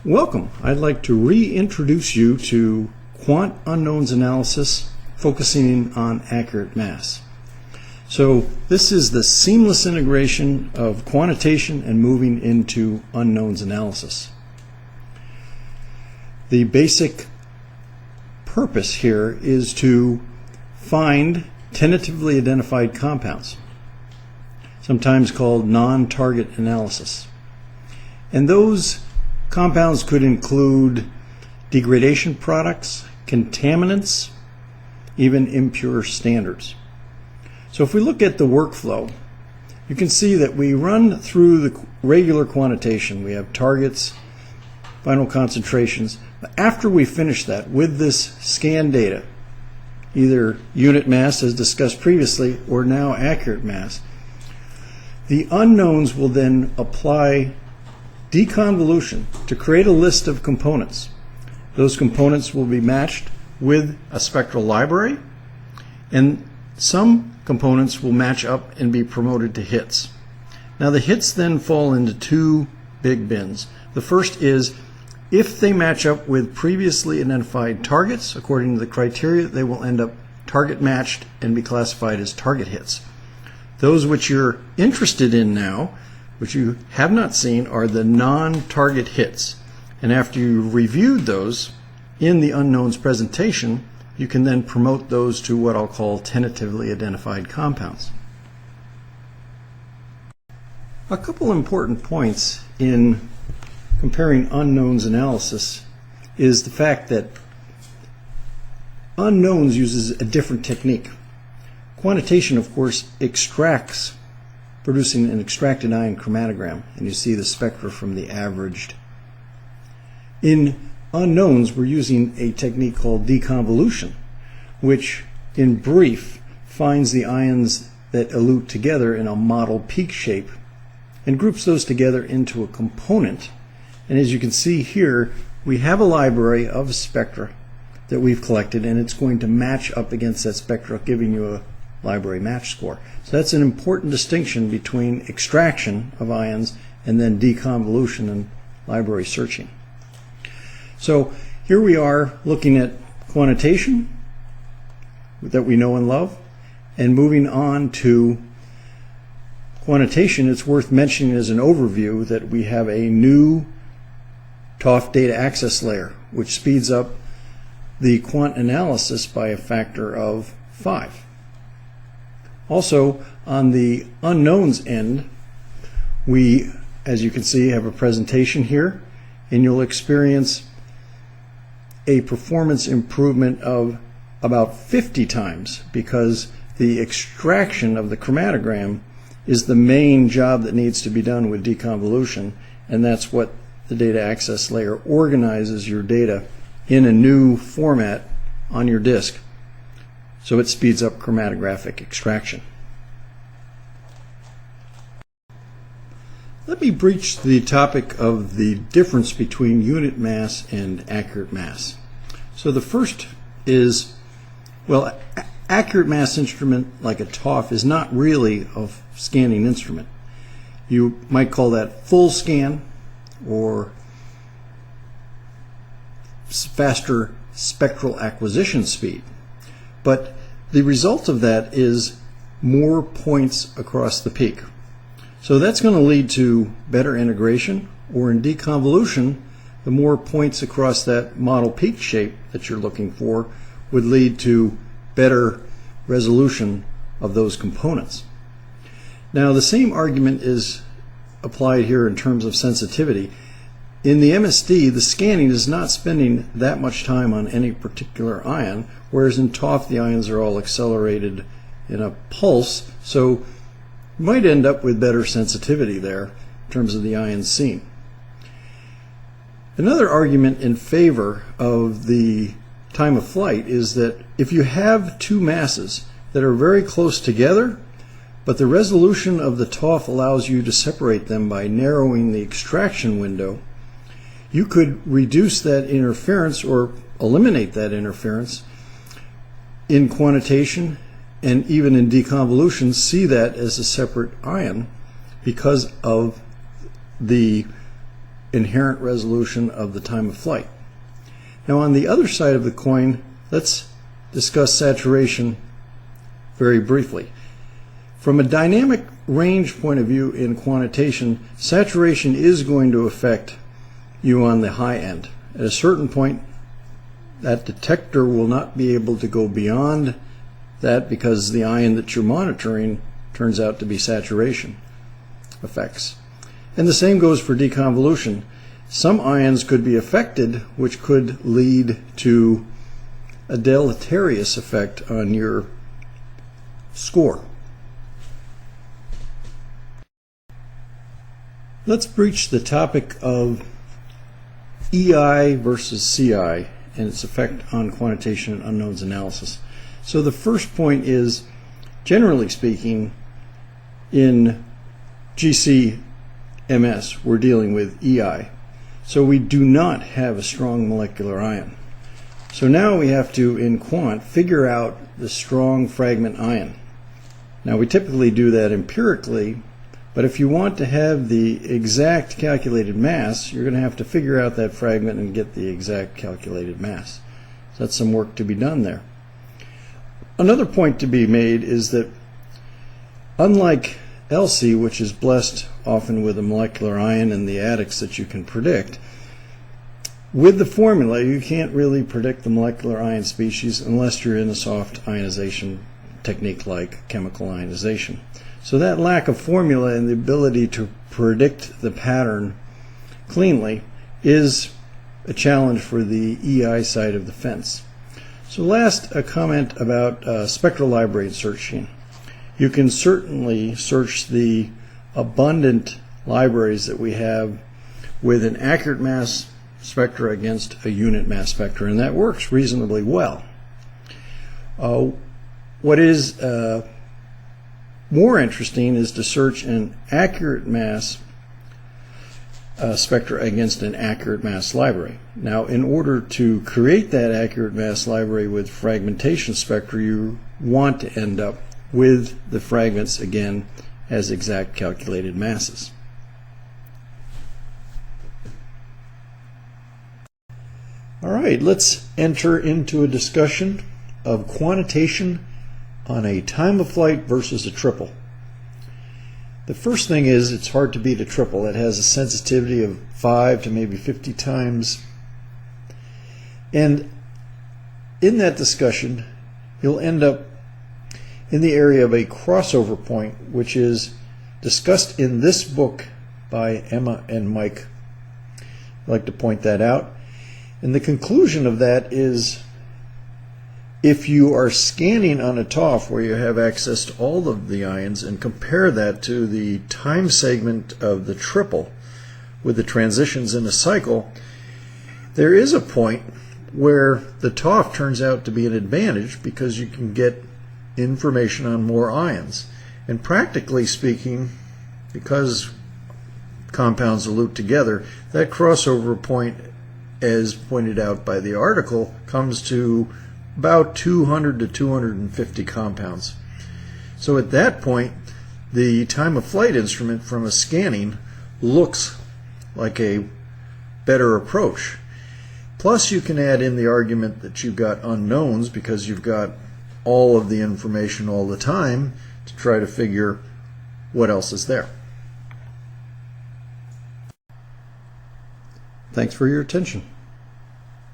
Welcome. I'd like to reintroduce you to quant unknowns analysis focusing on accurate mass. So this is the seamless integration of quantitation and moving into unknowns analysis. The basic purpose here is to find tentatively identified compounds, sometimes called non-target analysis. And those compounds could include degradation products, contaminants, even impure standards. So if we look at the workflow, you can see that we run through the regular quantitation. We have targets, final concentrations. But after we finish that with this scan data, either unit mass as discussed previously or now accurate mass, the unknowns will then apply deconvolution to create a list of components. Those components will be matched with a spectral library, and some components will match up and be promoted to hits. Now the hits then fall into two big bins. The first is if they match up with previously identified targets according to the criteria, they will end up target matched and be classified as target hits. Those which you're interested in now, which you have not seen, are the non-target hits. And after you've reviewed those in the unknowns presentation, you can then promote those to what I'll call tentatively identified compounds. A couple important points in comparing unknowns analysis is the fact that unknowns uses a different technique. Quantitation, of course, extracts, producing an extracted ion chromatogram, and you see the spectra from the averaged. In unknowns, we're using a technique called deconvolution, which in brief finds the ions that elute together in a model peak shape and groups those together into a component. And as you can see here, we have a library of spectra that we've collected, and it's going to match up against that spectra, giving you a library match score. So that's an important distinction between extraction of ions and then deconvolution and library searching. So here we are looking at quantitation that we know and love, and moving on to quantitation. It's worth mentioning as an overview that we have a new TOF data access layer, which speeds up the quant analysis by a factor of 5. Also, on the unknowns end, we, as you can see, have a presentation here, and you'll experience a performance improvement of about 50 times because the extraction of the chromatogram is the main job that needs to be done with deconvolution, and that's what the data access layer organizes your data in a new format on your disk. So it speeds up chromatographic extraction. Let me breach the topic of the difference between unit mass and accurate mass. So the first is, well, accurate mass instrument like a TOF is not really a scanning instrument. You might call that full scan or faster spectral acquisition speed. But the result of that is more points across the peak. So that's going to lead to better integration, or in deconvolution, the more points across that model peak shape that you're looking for would lead to better resolution of those components. Now the same argument is applied here in terms of sensitivity. In the MSD, the scanning is not spending that much time on any particular ion, whereas in TOF the ions are all accelerated in a pulse, so you might end up with better sensitivity there in terms of the ions seen. Another argument in favor of the time of flight is that if you have two masses that are very close together, but the resolution of the TOF allows you to separate them by narrowing the extraction window, you could reduce that interference or eliminate that interference in quantitation, and even in deconvolution see that as a separate ion because of the inherent resolution of the time of flight. Now on the other side of the coin, let's discuss saturation very briefly. From a dynamic range point of view in quantitation, saturation is going to affect you on the high end. At a certain point, that detector will not be able to go beyond that because the ion that you're monitoring turns out to be saturation effects. And the same goes for deconvolution. Some ions could be affected, which could lead to a deleterious effect on your score. Let's breach the topic of EI versus CI and its effect on quantitation and unknowns analysis. So the first point is, generally speaking, in GCMS we're dealing with EI. So we do not have a strong molecular ion. So now we have to, in quant, figure out the strong fragment ion. Now we typically do that empirically, but if you want to have the exact calculated mass, you're going to have to figure out that fragment and get the exact calculated mass. So that's some work to be done there. Another point to be made is that unlike LC, which is blessed often with a molecular ion and the adics that you can predict, with the formula you can't really predict the molecular ion species unless you're in a soft ionization technique like chemical ionization. So that lack of formula and the ability to predict the pattern cleanly is a challenge for the EI side of the fence. So last, a comment about spectral library searching. You can certainly search the abundant libraries that we have with an accurate mass spectra against a unit mass spectra, and that works reasonably well. What is more interesting is to search an accurate mass spectra against an accurate mass library. Now, in order to create that accurate mass library with fragmentation spectra, you want to end up with the fragments again as exact calculated masses. All right, let's enter into a discussion of quantitation on a time of flight versus a triple. The first thing is it's hard to beat a triple. It has a sensitivity of 5 to maybe 50 times. And in that discussion, you'll end up in the area of a crossover point, which is discussed in this book by Emma and Mike. I'd like to point that out. And the conclusion of that is, if you are scanning on a TOF where you have access to all of the ions and compare that to the time segment of the triple with the transitions in a cycle, there is a point where the TOF turns out to be an advantage because you can get information on more ions. And practically speaking, because compounds elute together, that crossover point, as pointed out by the article, comes to about 200 to 250 compounds. So at that point, the time of flight instrument from a scanning looks like a better approach. Plus you can add in the argument that you've got unknowns because you've got all of the information all the time to try to figure what else is there. Thanks for your attention.